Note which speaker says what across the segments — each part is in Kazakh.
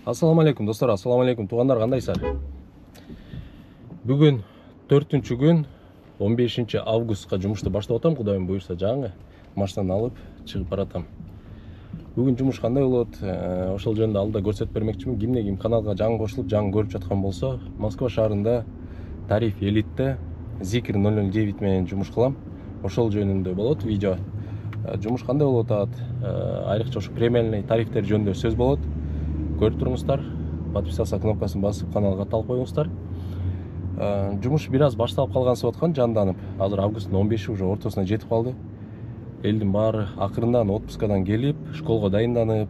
Speaker 1: Ассаламу алейкум достор, ассаламу алейкум туғандар, қандайсыздар? Бүгін 4-ші күн 15 августқа жұмышты баштап атам, құдайым бұйырса жаңы машинаны алып шығып баратам. Бүгін жұмыш қандай болады, ошол жөнүндө алда көрсөтүп бермекчимин. Ким каналга жаңы кошулуп, жаңы көрүп жаткан болсо, Москва шаарында Тариф элитте Zikr 009 менен жұмыш кылам. Ошол жөнүндө болот видео. Жұмыш кандай болуп атат, айрыкча ошо премиальный тарифтер жөнүндө сөз болот. Көріп тұрыңыздар, подписаться кнопкасын басып каналға талып қойыңыздар. Жұмыш бираз башталып қалғансып атқан, жанданып. Азыр августтың 15-і уже ортосына жетіп қалды. Элдин баары акырындан отпускадан келип, школға дайынданып,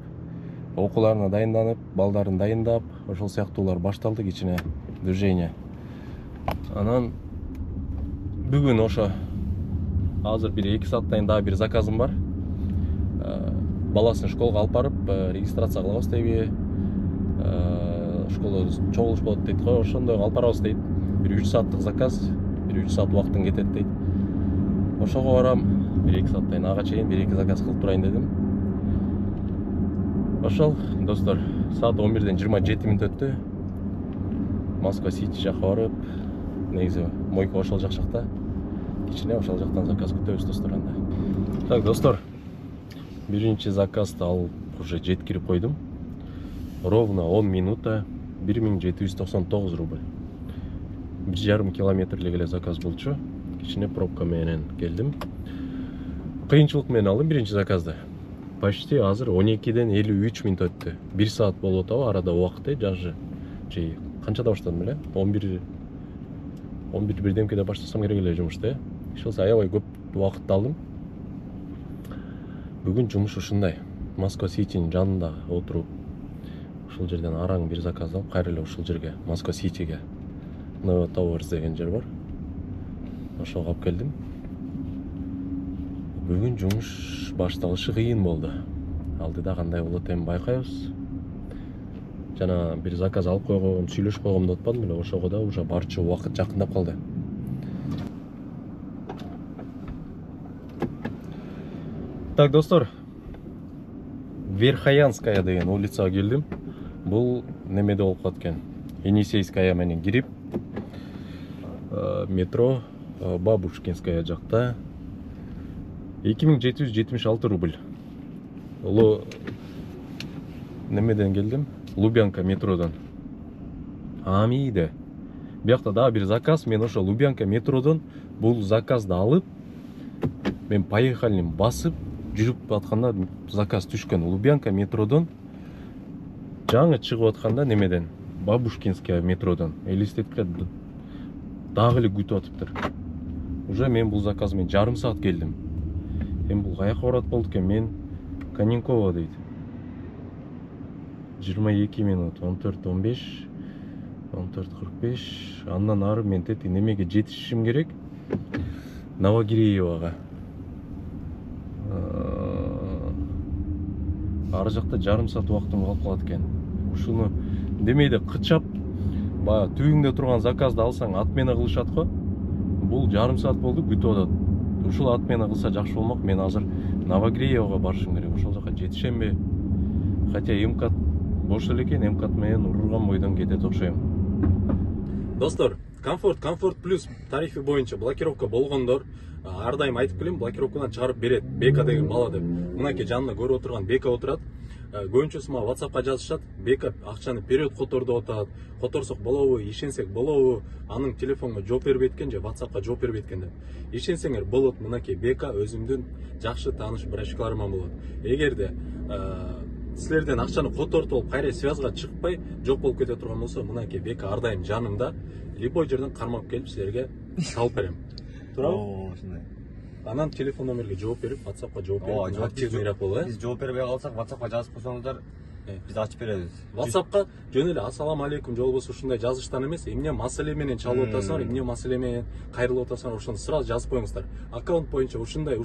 Speaker 1: окууларына дайынданып, балдарын дайындап, ошол сыяктуулар башталды, кичине движение. Анан бүгүн ошо азыр 1-2 сааттан дагы бир заказым бар. Баласын школга алып барып, регистрация кылабыз дейби. Школа чогулуш болот дейт го, ошондой алып барабыз дейт. 1-3 сааттык заказ, 1-3 саат убактын кетет дейт. Ошого барам, 1-2 сааттан ага чейин 1-2 заказ кылып турайын дедим. Ошол достор, саат 11-ден 27 мүнөт өттү. Москва Сити жакка барып, негизи мойка ошол жакта. Кичине ошол жактан заказ күтөбүз достор анда. Так, достор, биринчи заказды алып уже жеткирип койдум. Ровно 10 минута 1799 рубль. 1,5 километрлик эле заказ болчу. Кичине пробка менен келдим. Кыйынчылык менен алдым биринчи заказды. Почти азыр 12-ден 53 мүнөт өттү. 1 саат болуп атабы арада убакыт, даже канчада баштадым эле? 11 бирдемкеде баштасам керек эле жумушты. Ошол аябай көп убакытты алдым. Бүгүн жумуш ушундай. Москва Ситинин жанында отуруп, ушул жерден араң бир заказ алып, кайра эле ушул жерге, Москва Ситиге, Nova Towers деген жер бар. Ошого алып келдим. Бүгүн жумуш башталышы кыйын болду. Алдыда кандай болот эми байкайбыз. Жана бир заказ алып койгом, сүйлөшүп койгом деп атпадым эле, ошого да уже барча убакыт жакындап калды. Так, достор, Верхоянская деген улицага келдим. Бул немеде болуп калат экен. Енисейская менен кирип, метро Бабушкинская жакта 2776 рубль. Немеден келдим? Лубянка метродон. Амиде. Биякта дагы бир заказ, мен ошо Лубянка метродон бул заказды алып, мен поехалин басып жүрүп атканда заказ түшкөн. Лубянка метродон жаңы чыгып атканда немеден, Бабушкинская метродон элестетке дагы эле күтүп атыптыр. Уже мен бул заказ менен жарым саат келдим. Эми бул каяка барат болду экен? Мен Коненкова дейт. 22 минут, 14:15, 14:45. Андан ары мен тети немеге жетишишим керек? Новогиреевага. Ары жакта жарым саат убактым калып калат экен. Ушуну демейде кычап, баягы түбүңдө турган заказды алсаң отмена кылышат го. Бул жарым саат болду күтүп атат. Ушул отмена кылса жакшы болмок. Мен азыр Новогиреевага барышым керек. Ошол жака жетишемби? Хотя МКАД бош эле экен, МКАД менен урурган бойдон кетет окшойм. Достор, комфорт плюс тарифи боюнча блокировка болгондор ар дайым айтып келем, блокировкадан чыгарып берет. Бека деген бала деп. Мынакей жанында көрүп отурган Бека отурат. Көбүнчөсү мага WhatsAppка жазышат. Бека акчаны вперед котор деп атат. Которсок болобу, ишенсек болобу, анын телефонго жооп бербейт экен же WhatsAppка жооп бербейт экен деп. Ишенсеңер болот, мынакей Бека өзүмдүн жакшы тааныш врачкаларыман болот. Эгерде силерден акчаны котортуп алып, кайра связга чыкпай, жок болуп кете турган болсо, мынакей Бека ар дайым жанымда, любой жерден кармап келип силерге салып берем. Туурабы? Ошондой. Анан телефон номерге жооп берип, WhatsAppка жооп берип, активныйраак боло. Биз жооп бербей калсак, WhatsAppка жазып койсоңуздар, биз ачып беребиз. WhatsAppка жөн эле ассаламу алейкум же болбосо ушундай жазыштан эмес, эмне маселе менен чалып атасыңар, эмне маселе менен кайрылып атасыңар, ошону сразу жазып коюңуздар. Аккаунт боюнча ушундай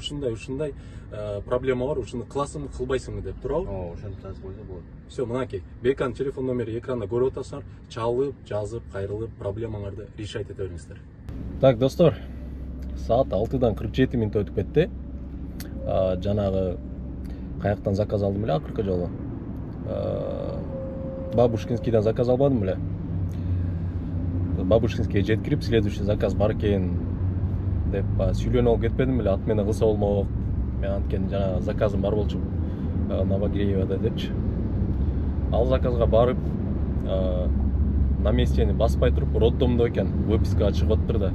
Speaker 1: проблема бар, ушуну кыласыңбы, кылбайсыңбы деп, туурабы? Ошентип жазып койсо болот. Всё, мынакей Беканын телефон номери экранда көрүп атасыңар, чалып, жазып, кайрылып, проблемаңарды решать эте бериңиздер. Так, достор, саат 6-дан 47 мүнөт өтүп кетти. Жанагы каяктан заказ алдым эле акыркы жолу. Бабушкинскийден заказ албадым беле. Бабушкинскийге жеткирип, следующий заказ бар экен деп сүйлөнүп алып кетпедим беле, отмена кылса болмок. Мен анткени жана заказым бар болчу Новогреевада депчи. Ал заказга барып, на местени баспай туруп, роддомдо экен, выписка чыгып атыптыр да.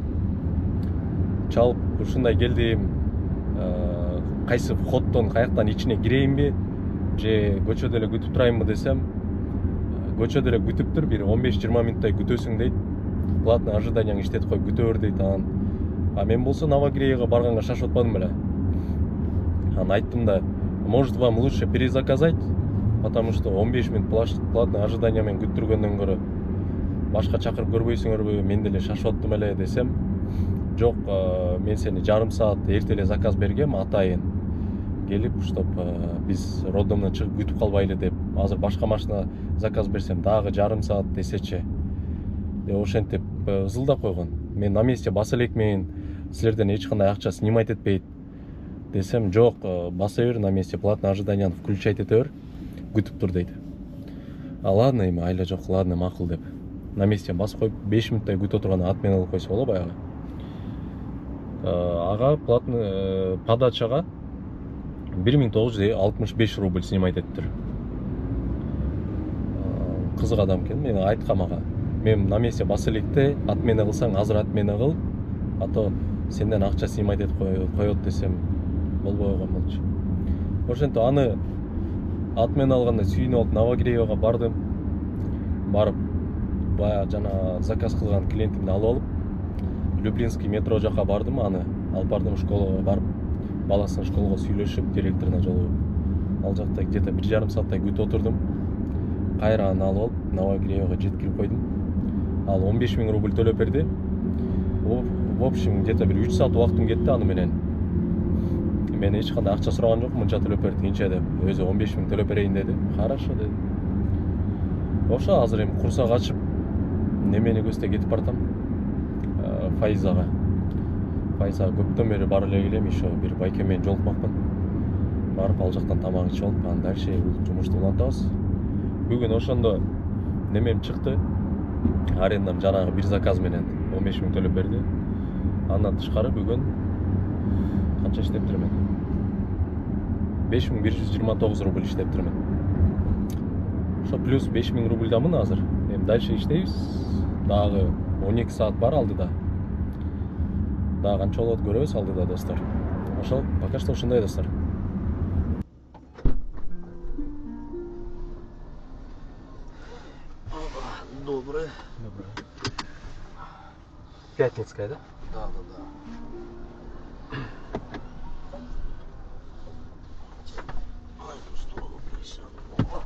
Speaker 1: Чалып, ушундай келдим, кайсы входдон каяктан ичине кирейинби, же көчөдө эле күтүп турайынбы десем, көчөдө эле күтүптүр, бир 15-20 минуттай күтөсүң дейт. Платный ожиданияң иштетип коюп күтө бер дейт анан. А мен болсо Новогреевга барганга шашып атпадым беле. Анан айттым да, может вам лучше перезаказать, потому что 15 минут платный ожидание мен күттүргөндөн көрө башка чакырып көрбөйсүңөрбү, мен деле шашып аттым эле десем, жок, мен сени жарым саат эрте эле заказ бергем, атайын келип, чтоб биз роддомдон чыгып күтүп калбайлы деп. Азыр башка машина заказ берсем дагы жарым саат десечи. Деп ошентип ызылдап койгон. Мен на месте баса элекмин, силерден эч кандай акча снимать этпейт десем, жок, баса бер на месте, платный ожиданияны включать эте бер, күтүп тур дейт. Ладно, эми айла жок, ладно, макул деп. На месте басып коюп 5 минуттай күтө турганда отмена кылып койсо боло баягы. Ага платный подачага 1965 рубль снимать эттир. Кызык адам экен, мен айткам ага. Мен на месте баса электе отмена кылсаң, азыр отмена кыл, а то сенден акча снимать этип коет десем, болбой койгон болчу. Ошентип аны отмена алганда сүйүнүп алып Новогреевга бардым. Барып, баягы жана заказ кылган клиентимди алып алып, Люблинский метро жака бардым, аны алып бардым, школага барып, баласын школага сүйлөшүп, директоруна жолугуп. Ал жакта где-то 1,5 сааттай күтүп отурдум. Кайра аны алып алып, Новогреевга жеткирип койдум. Ал 15 000 рубль төлөп берди. В общем, где-то bir 3 saat убактым кетти аны менен. Мен эч кандай акча сураган жокмун, мынча төлөп бер тигинче деп. Өзү 15 000 төлөп берейин деди. Хорошо деди. Ошо азыр эми курсак ачып, немени көздөй кетип бартам. Файзага. Файзага көптөн бери бара эле келем, еще бир байке менен жолукмакмын. Барып ал жактан тамак ичип алып, анан дальше жумушту улантабыз. Бүгүн ошондо немем чыкты. Арендам жанагы бир заказ менен 15 000 төлөп берди. Андан тышкары бүгүн канча иштептирмен? 5129 рубль иштептирмен. Ошо плюс 5000 рубль да мына азыр. Эми дальше иштейбиз. Дагы 12 саат бар алдыда. Дагы канча болот көрөбүз алдыда, достор. Ошо пока что ушундай, достор.
Speaker 2: Доброе.
Speaker 1: Доброе. Пятницкая, да?
Speaker 2: Да. Ай, в ту сторону присяду. Опа.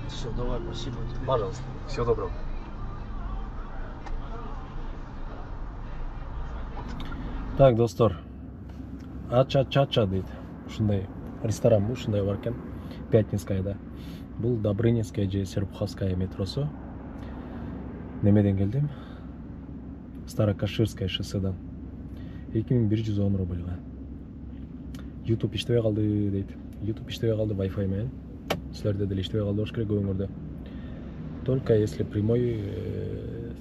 Speaker 2: Все, давай, спасибо тебе.
Speaker 1: Пожалуйста. Всего доброго. Так, достор. Ача дейт. Ушундай ресторан, ушундай бар экен. Пятницкаяда. Бул Добрынинская же Серпуховская метросу. Немеден келдим? Старокаширская шосседен. 2110 рубльга. YouTube иштебей калды дейт. YouTube иштебей калды Wi-Fi менен. Силерде деле иштебей калды болуш керек өңүрдө. Только если прямой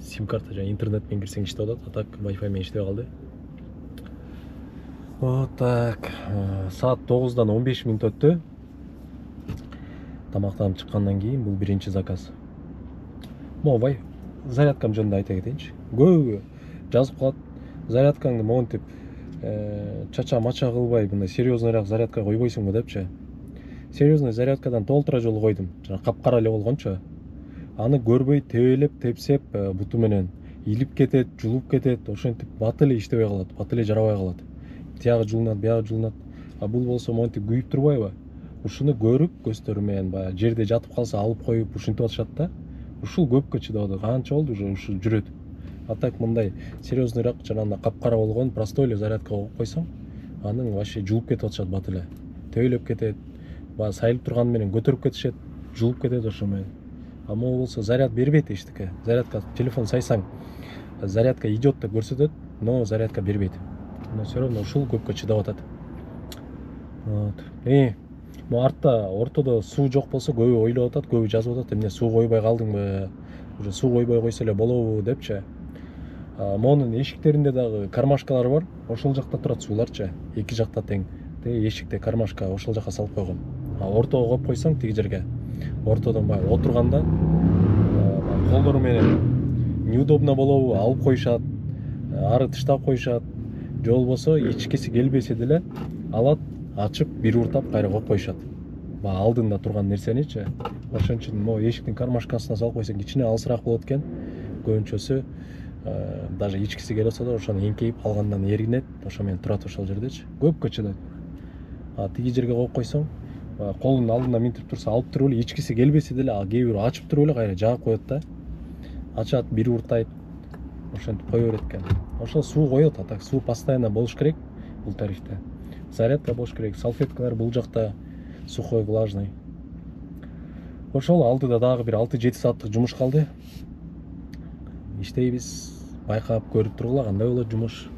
Speaker 1: сим-карта жана интернет менен кирсең иштеп атат, а так Wi-Fi менен иштебей калды. Вот так. Саат 9-дан 15 минут өттү. Тамактанып чыккандан кийин бул биринчи заказ. Мобай зарядкам жөнүндө айта кетейинчи. Көбү жазып калат. Зарядкаңды монтип чача-мача кылбай, мындай серьезныйраак зарядка койбойсуңбу депчи. Серьезный зарядкадан толтура жолу койдум. Жана капкара эле болгончу. Аны көрбөй тебелеп, тепсеп, буту менен илип кетет, жулуп кетет, ошентип бат эле иштебей калат, бат эле жарабай калат. Тиягы жылынат, биягы жылынат. А бул болсо монтип күйүп турбайбы? Ушуну көрүп, көздөрү менен баягы жерде жатып калса алып коюп ушинтип атышат да. Ушул көпкө чыдабады. Канча болду уже ушу жүрөт. А так мындай серьезныйраак жанагындай капкара болгон простой эле зарядка коюп койсоң, анын вообще жулуп кетип атышат бат эле. Тебелеп кетет. Баягы сайылып турганы менен көтөрүп кетишет, жулуп кетет ошо менен. а могу болсо заряд бербейт эчтеке. Зарядка телефон сайсаң зарядка идет деп көрсөтөт, но зарядка бербейт. Но все равно ушул көпкө чыдап атат. Вот. Могу артта ортодо суу жок болсо көбү ойлоп атат, көбү жазып атат, эмне суу койбой калдыңбы? Уже суу койбой койсо эле болобу депчи. Монун эшиктеринде дагы кармашкалар бар. Ошол жакта турат сууларчы. Эки жакта тең. Тиги эшикте кармашка, ошол жака салып койгом. Ортого коюп койсоң тиги жерге. Ортодон баягы отурганда колдору менен неудобно болобу, алып коюшат, ары тыштап коюшат. Же болбосо ичкиси келбесе деле алат, ачып, бир уртап кайра коюп коюшат. Баягы алдында турган нерсеничи. Ошон үчүн могу эшиктин кармашкасына салып койсоң кичине алысыраак болот экен. Көбүнчөсү даже ичкиси келсе да ошону эңкейип калгандан эринет, ошо менен турат ошол жердечи. Көпкө чыдайт. Тиги жерге коюп койсоң, колунун алдында минтип турса алып туруп эле ичкиси келбесе деле кээ бирөө ачып туруп эле кайра жаап коет да. Ачат, бир уртайт. Ошентип кое берет экен. Ошол суу коет, а так суу постоянно болуш керек бул тарифте. Зарядка болуш керек, салфеткалар бул жакта сухой, влажный. Ошол алдыда дагы бир 6-7 сааттык жумуш калды. Иштейбиз, байкап көрүп тургула кандай болот жумуш.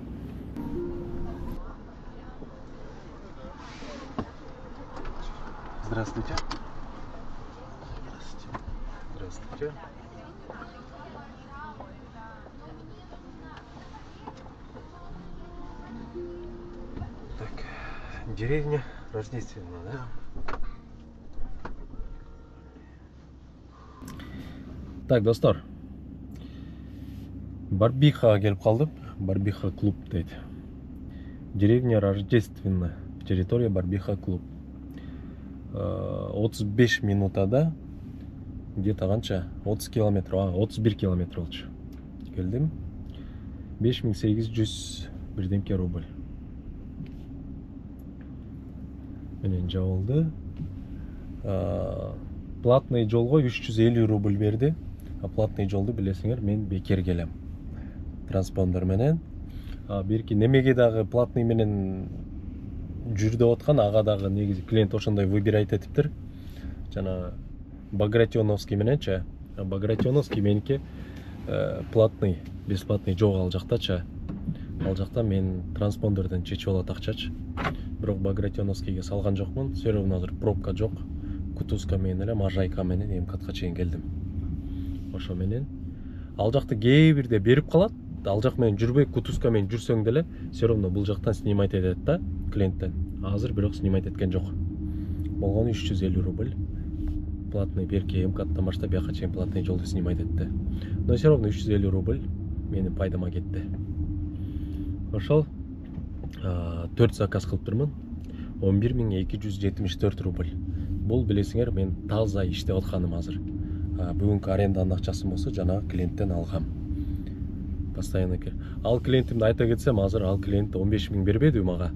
Speaker 1: Здравствуйте. Здравствуйте. Так, деревня Рождественная, да? Так, достор. Барбихага келип калдым. Барбиха клуб дейт. Деревня Рождественная. Территория Барбиха клуб. 35 минутада где-то канча 30 километр, 31 километр болчу. Келдим. 5800 бирдемке рубль. Менен жабылды. Платный жолго 350 рубль берди. Платный жолду билесиңер, мен бекер келем. Транспондер менен. Берки немеге дагы платный менен жүр деп аткан, ага дагы негизи клиент ошондой выбирайт этиптир. Жана Багратионовский мененчи. Багратионовский меники платный, бесплатный жок ал жактачы. Ал жакта мен транспондерден чечип алат акчачы. Бирок Багратионовскийге салган жокмун. Все равно азыр пробка жок. Кутузка менен эле Можайка менен МКАТка чейин келдим. Ошо менен ал жакта кээ бирде берип калат. Ал жак менен жүрбөй Кутузка менен жүрсөң деле все равно бул жактан снимать этет да клиенттен. Азыр бирок снимать эткен жок. Болгону 350 рубль. Платный берки МКАТтан баштап бияка чейин платный жолду снимать этти. Но все равно 350 рубль менин пайдама кетти. Ошол 4 заказ кылып турмун. 11274 рубль. Бул билесиңер мен таза иштеп атканым азыр. Бүгүнкү аренданын акчасын болсо жана клиенттен алгам. Постоянно кер. Ал клиентимди айта кетсем, азыр ал клиент 15 000 бербеди мага.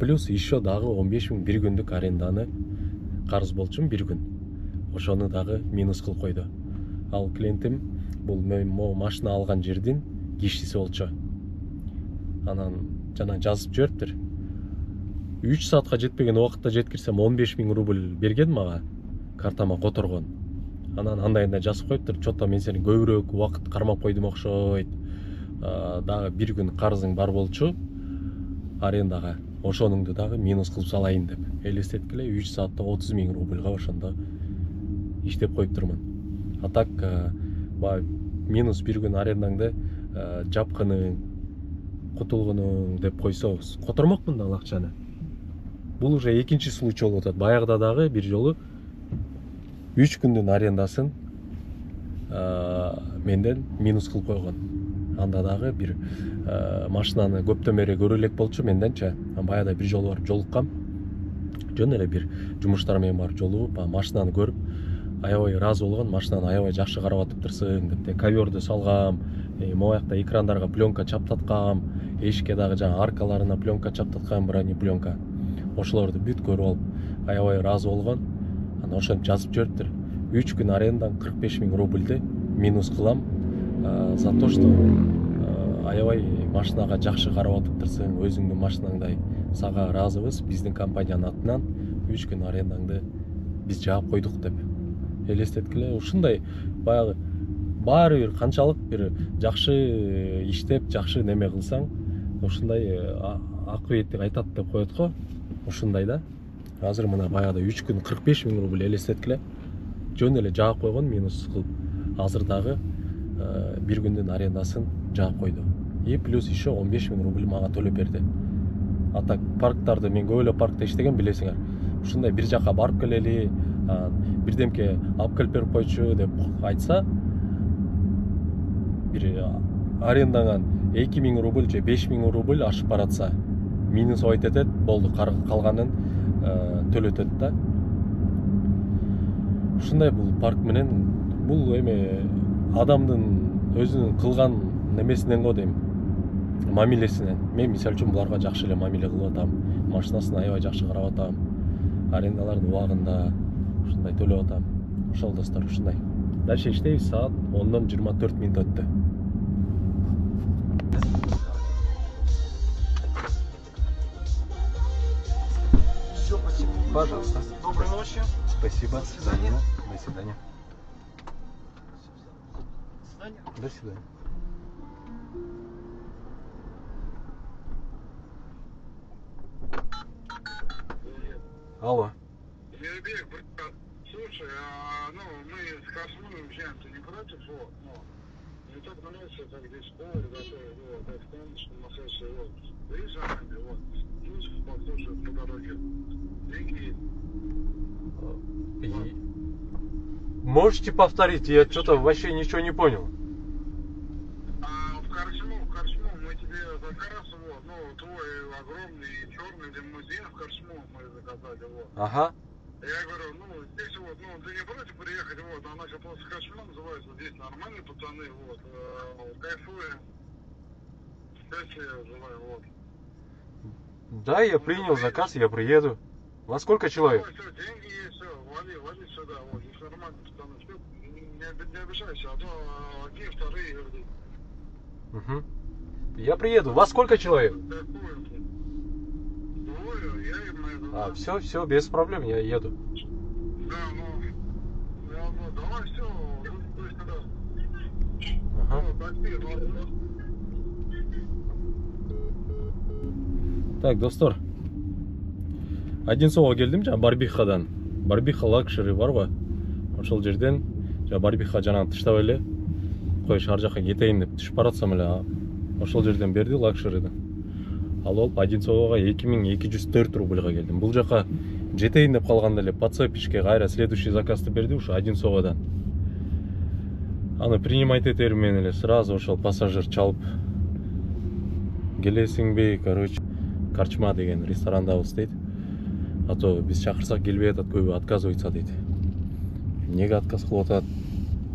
Speaker 1: Плюс еще дагы 15 000 бир күндүк аренданы карыз болчумун бир күн. Ошону дагы минус кылып койду. Ал клиентим бул могу машина алган жердин кишиси болчу. Анан жана жазып жибериптир. 3 саатка жетпеген убакытта жеткирсем 15 000 рубль берген мага, картама которгон. Анан андай жазып коюптур, чото мен сени көбүрөөк убакыт кармап койдум окшойт. Дагы бир күн карызың бар болчу арендага. Ошонуңду дагы минус кылып салайын деп. Элестеткиле 3 саатта 30 000 рубльга ошондо иштеп коюп турмун. А так минус бир күн арендаңды жапкының, кутулгунуң деп койсо котормокмун да ал акчаны. Бул уже экинчи случай болуп атат. Баягыда дагы бир жолу 3 күндүн арендасын менден минус кылып койгон. Анда дагы бир машинаны көптөн бери көрө элек болчу менденчи. Баягыда бир жолу барып жолуккам. Жөн эле бир жумуштар менен барып жолугуп, машинаны көрүп, аябай ыраазы болгон. Машинаны аябай жакшы карап атыптырсың деп, ковёрдү салгам, могу жакта экрандарга пленка чаптаткам, эшикке дагы жана аркаларына пленка чаптаткам, бронепленка. Ошолорду бүт көрүп алып, аябай ыраазы болгон. Анан ошентип жазып жибериптир. 3 күн арендан 45 000 рубльди минус кылам за то, что аябай машинага жакшы карап атыптырсың, өзүңдүн машинаңдай сага ыраазыбыз, биздин компаниянын атынан 3 күн арендаңды биз жаап койдук деп. элестеткиле. Ушундай баягы баары бир канчалык бир жакшы иштеп, жакшы неме кылсаң, ушундай акыбетти кайтат деп коет го. Ушундай да. Азыр мына баягыда 3 күн 45 000 рубль элестеткиле. Жөн эле жаап койгон минус кылып. Азыр дагы бир күндүн арендасын жаап койду. И плюс еще 15 000 рубль мага төлөп берди. А так парктарды мен көбөлөп паркта иштеген билесиңер. Ушундай бир жака барып келели, бирдемке алып келип берип койчу деп айтса, бир арендаган 2000 рубль же 5000 рубль ашып баратса, минус ойт этет, болду, калганын төлөтөт да. Ушундай бул парк менен, бул эме адамдын өзүнүн кылган немесинен го дейм, мамилесинен. Мен мисалы үчүн буларга жакшы эле мамиле кылып атам, машинасын аябай жакшы карап атам, арендаларын убагында ушундай төлөп атам. Ошол достор, ушундай. Дальше иштейбиз, саат 10-дон 24 минут өттү.
Speaker 2: Все, спасибо.
Speaker 1: Пожалуйста.
Speaker 2: Доброй ночи.
Speaker 1: Спасибо.
Speaker 2: До свидания.
Speaker 1: До свидания.
Speaker 2: До свидания.
Speaker 1: До свидания. Алло.
Speaker 3: Мирбек, брат, слушай, ну, мы с Космоном общаем, ты не против, вот, ну, мне так нравится, как здесь поле готовят, вот, так солнечно, массаж, вот, видишь, вот, плюс послушают по дороге, деньги.
Speaker 1: Можете повторить? Я что-то вообще ничего не понял.
Speaker 3: В Корчму, мы тебе заказ, вот, ну, твой огромный черный лимузин в Корчму мы заказали, вот.
Speaker 1: Ага.
Speaker 3: Я говорю, ну, здесь вот, ну, ты не против приехать, вот, она сейчас просто Корчма называется, здесь нормальные пацаны, вот, кайфуем, счастья желаю, вот.
Speaker 1: Да, я принял заказ, я приеду. Во сколько человек?
Speaker 3: Все, деньги есть, все, вали сюда, вот, здесь нормально, пацаны, все, не обижайся, а то одни, вторые, люди.
Speaker 1: Угу. Я приеду. Во сколько человек?
Speaker 3: Кайфуем. Двое, я и моя.
Speaker 1: Все, без проблем, я еду.
Speaker 3: Да, ну, давай все, то есть тогда.
Speaker 1: Ага.
Speaker 3: Ну, такси, ну.
Speaker 1: Так, достор. Одинцовго келдим, жана Барбихадан. Барбиха лакшери бар го. Ошол жерден жана Барбиха жанагы тыштап эле коюш ар жака кетейин деп түшүп баратсам эле ошол жерден берди лакшериден. Ал болуп Одинцовго 2204 рубльга келдим. Бул жака жетейин деп калганда эле по цепочке кайра следующий заказды берди ушу Одинцовгодан. Аны принимать этер менен эле сразу ошол пассажир чалып келесиңби, короче, Корчма деген ресторандабыз дейт. А то биз чакырсак келбей атат, көбү отказывается дейт. Эмнеге отказ кылып атат?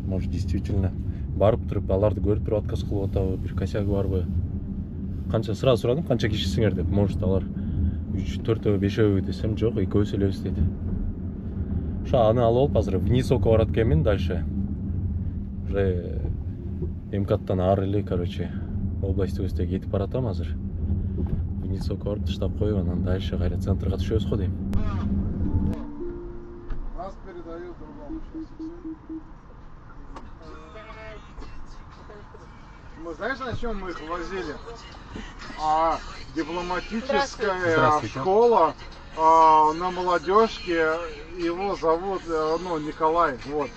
Speaker 1: Может, действительно барып туруп аларды көрүп туруп отказ кылып атабы, бир косяк барбы? Канча сразу сурадым, канча кишисиңер деп. Может, алар 3-4 5 десем, жок, экөөбүз элебиз дейт. Ошо аны алып алып азыр Внисокко барат экенмин, дальше уже МКАДтан ары эле, короче, область өстө кетип баратам азыр. Внисокко барып тыштап коюп, анан дальше кайра центрга түшөбүз го дейм.
Speaker 3: Нас передают другому. Мы знаешь, на чем мы их возили? Дипломатическая школа на молодежке. Его зовут, ну, Николай. Вот.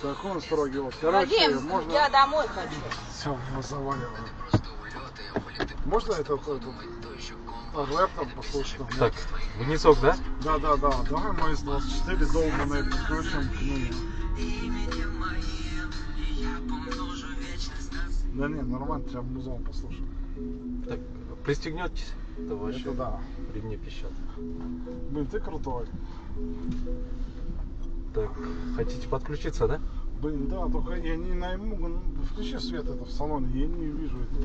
Speaker 3: Такой он строгий. Вот. Короче, можно...
Speaker 4: Я домой хочу.
Speaker 3: Все, мы заваливаем. Можно это рэп там послушать?
Speaker 1: Так, Внисок, да?
Speaker 3: Да. Давай мы из 24 долбаные включим к нему. Да не, нормально, прям музон послушаем.
Speaker 1: Так, пристегнетесь? Это вообще
Speaker 3: Это да.
Speaker 1: ремни пищат.
Speaker 3: Блин, ты крутой.
Speaker 1: Так, хотите подключиться, да?
Speaker 3: Блин, да, только я не найму. Включи свет это в салоне, я не вижу это.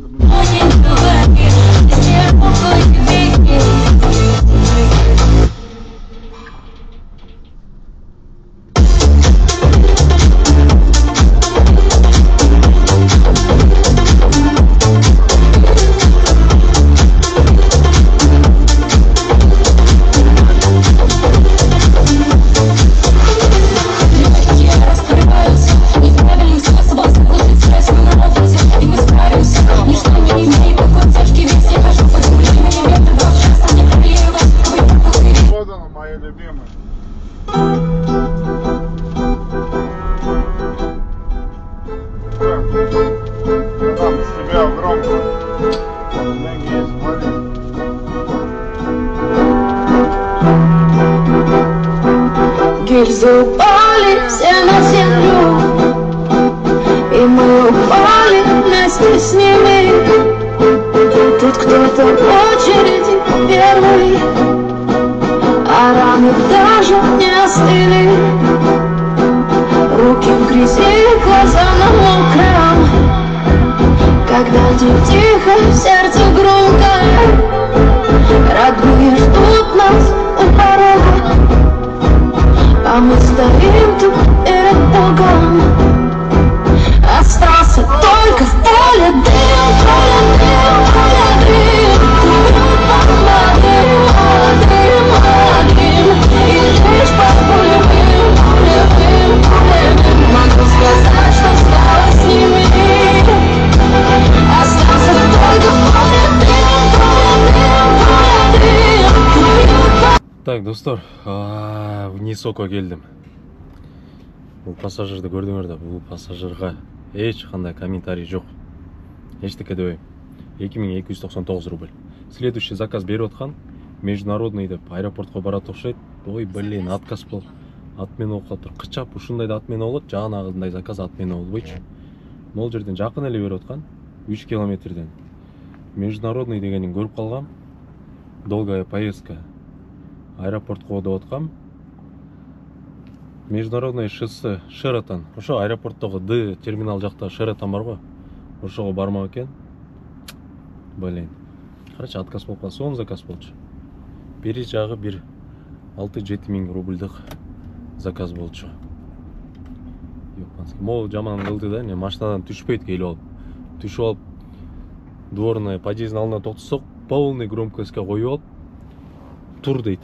Speaker 4: Yeah. Звезды упали все на землю, и мы упали вместе с ними. Тут кто-то в очереди первый, а раны даже не остыли. Руки в грязи, глаза на мокром. Когда тихо, сердце громко, родные ждут нас у порога, а мы стоим тут перед Богом. Остался только в поле дым, поле дым, поле дым. Молодым, молодым, молодым, и лишь под пулевым, пулевым, пулевым могу сказать, что стало с ними. Остался только в поле дым, поле дым, поле дым.
Speaker 1: Так, достор, Нисокко келдим. Бул пассажирди көрдүңөр да, бул пассажирга эч кандай комментарий жок. Эчтеке дебейм. 2299 рубль. Следующий заказ берип аткан, международный деп аэропортко барат окшойт. Ой, блин, отказ болуп. Отмена болуп калыптыр. Кычап ушундайда отмена болот, жанагындай заказ отмена болбойчу. Могул жерден жакын эле берип аткан, 3 километрден. Международный дегенин көрүп калгам. Долгая поездка. Аэропортко деп аткам. Международный шоссе Шератон. Ошо аэропорттогу Д терминал жакта Шератон бар го. Ошого бармак экен. Блин. Короче, отказ болуп калды. Сонун заказ болчу. Бери жагы бир 6-7 миң рубльдык заказ болчу. Ёпанский. Могул жаман кылды да, не машинадан түшпөйт келип алып. Түшүп алып, дворная подъезддин алдына токтосок, полный громкостька коюп алып, тур дейт.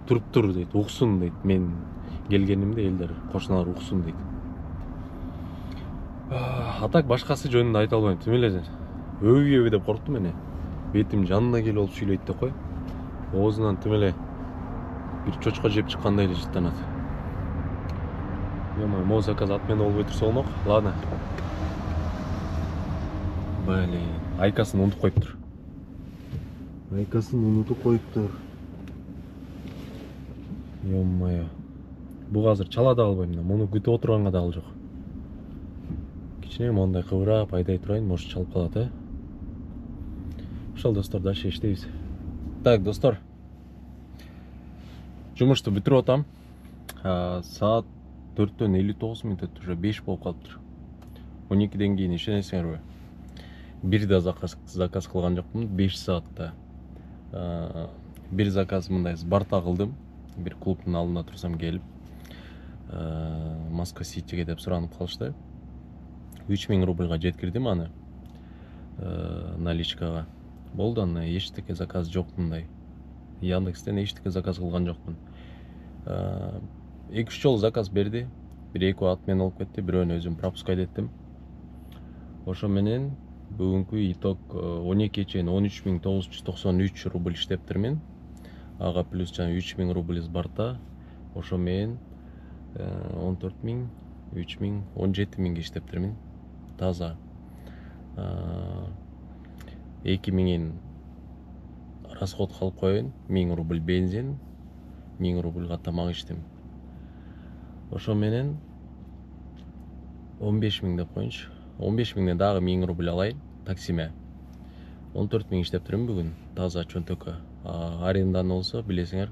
Speaker 1: Туруп тур дейт. Уксун дейт. Мен келгенимде элдер, кошуналар уксун дейт. Атак башкасы жөнүндө айта албайм. Тим эле өбүй деп корктум эне. Бетим жанына келип алып сүйлөйт деп кой. Оозунан тим эле бир чочко жеп чыккандай эле жыттанат. Ё-моё, могу заказ отмена болбой турса болмок. Ладно. Блин, айкасын унутуп коюптур. Айкасын унутуп коюптур. Ё-моё. Бул азыр чала да албайм да. Муну күтүп отурганга да ал жок. Кичине мондай кыбырап айдай турайын, может чалып калат, э? Ошол достор, дальше иштейбиз. Так, достор. Жумушту бүтүрүп атам. Саат 4-төн 59 мүнөт өтүп, уже 5 болуп калыптыр. 12ден кийин ишенесиңерби? Бир да заказ кылган жокмун, 5 саатта. Бир заказ мындай барта кылдым. Бир клубдун алдында турсам келип, Москва Ситиге деп суранып калышты. 3000 рубльга жеткирдим аны. Наличкага. Болду, аны эчтеке заказ жок мындай. Яндекстен эчтеке заказ кылган жокмун. 2-3 жолу заказ берди. Бир-экөө отмена болуп кетти, бирөөнү өзүм пропускать эттим. Ошо менен бүгүнкү итог 12 чейин 13993 рубль иштептирмин. Ага плюс жана 3000 рубль барта. Ошо менен 14000, 3000, 17000 иштептирмин. Таза. 2000 расход калып коеюн. 1000 рубль бензин, 1000 рубльга тамак иштим. Ошо менен 15000 деп коюнчу. 15000ден дагы 1000 рубль алайын таксиме. 14000 иштептирмин бүгүн. Таза чөнтөккө. Арендан болсо билесиңер,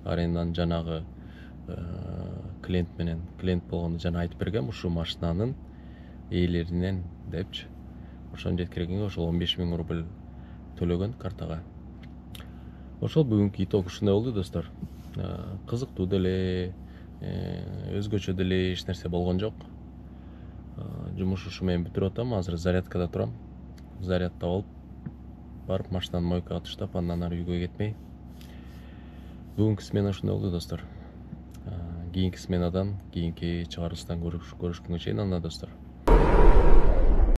Speaker 1: арендан жанагы клиент менен, клиент болгондо жана айтып бергем, ушул машинанын ээлеринен депчи. Ошону жеткиргенге ошол 15000 рубль төлөгөн картага. Ошол бүгүнкү итог ушундай болду, достор. Кызыктуу деле, өзгөчө деле эч нерсе болгон жок. Жумуш ушу менен бүтүрүп атам. Азыр зарядкада турам. Зарядтап алып, барып машинаны мойкага таштап, андан ары үйгө кетмей. Бүгүнкү смена ушундай болду, достор. Кийинки сменадан, кийинки чыгарылыштан көрүшкөнгө чейин, анда достор.